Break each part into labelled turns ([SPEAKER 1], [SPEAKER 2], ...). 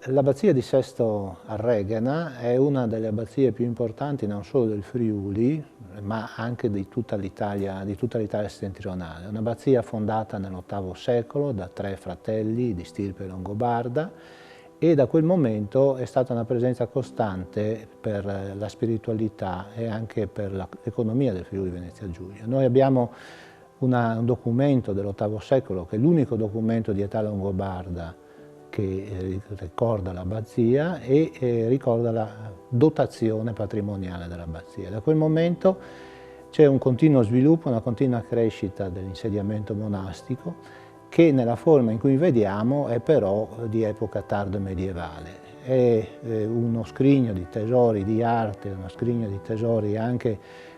[SPEAKER 1] L'abbazia di Sesto Arregana è una delle abbazie più importanti non solo del Friuli, ma anche di tutta l'Italia settentrionale. È un'abbazia fondata nell'VIII secolo da 3 fratelli di stirpe longobarda e da quel momento è stata una presenza costante per la spiritualità e anche per l'economia del Friuli Venezia Giulia. Noi abbiamo un documento dell'VIII secolo, che è l'unico documento di età longobarda che ricorda l'abbazia e ricorda la dotazione patrimoniale dell'abbazia. Da quel momento c'è un continuo sviluppo, una continua crescita dell'insediamento monastico che nella forma in cui vediamo è però di epoca tardo medievale. È uno scrigno di tesori di arte, uno scrigno di tesori anche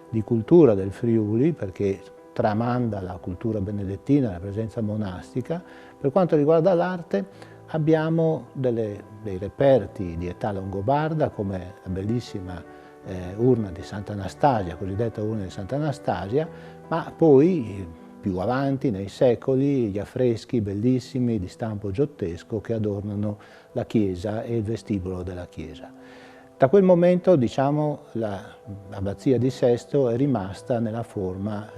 [SPEAKER 1] di cultura del Friuli, perché tramanda la cultura benedettina, la presenza monastica. Per quanto riguarda l'arte, abbiamo dei reperti di età longobarda, come la bellissima urna di Sant'Anastasia, cosiddetta urna di Sant'Anastasia, ma poi più avanti nei secoli gli affreschi bellissimi di stampo giottesco che adornano la chiesa e il vestibolo della chiesa. Da quel momento, diciamo, l'abbazia di Sesto è rimasta nella forma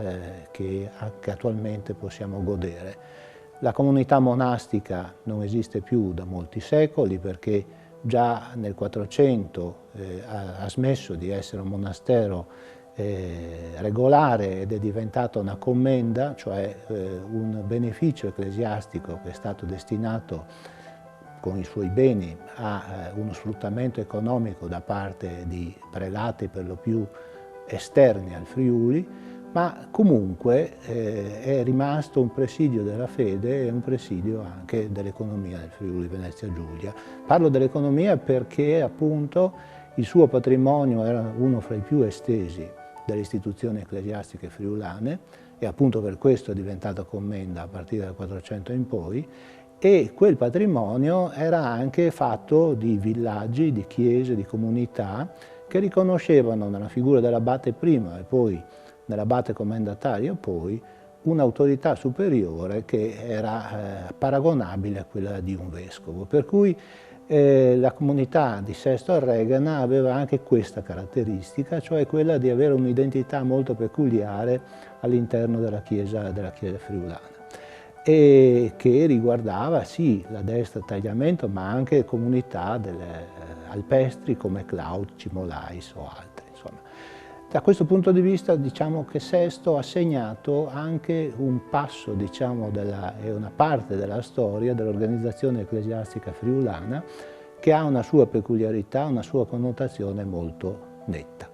[SPEAKER 1] che attualmente possiamo godere. La comunità monastica non esiste più da molti secoli perché già nel 400 ha smesso di essere un monastero regolare ed è diventata una commenda, cioè un beneficio ecclesiastico che è stato destinato con i suoi beni a uno sfruttamento economico da parte di prelati per lo più esterni al Friuli, ma comunque è rimasto un presidio della fede e un presidio anche dell'economia del Friuli Venezia Giulia. Parlo dell'economia perché appunto il suo patrimonio era uno fra i più estesi delle istituzioni ecclesiastiche friulane e appunto per questo è diventata commenda a partire dal 400 in poi, e quel patrimonio era anche fatto di villaggi, di chiese, di comunità che riconoscevano nella figura dell'abate prima e poi nell'abate commendatario poi un'autorità superiore che era paragonabile a quella di un vescovo. Per cui la comunità di Sesto Arregana aveva anche questa caratteristica, cioè quella di avere un'identità molto peculiare all'interno della chiesa friulana, e che riguardava sì la destra tagliamento, ma anche comunità alpestri come Claude, Cimolais o altri. Insomma. Da questo punto di vista diciamo che Sesto ha segnato anche un passo, diciamo, e una parte della storia dell'organizzazione ecclesiastica friulana che ha una sua peculiarità, una sua connotazione molto netta.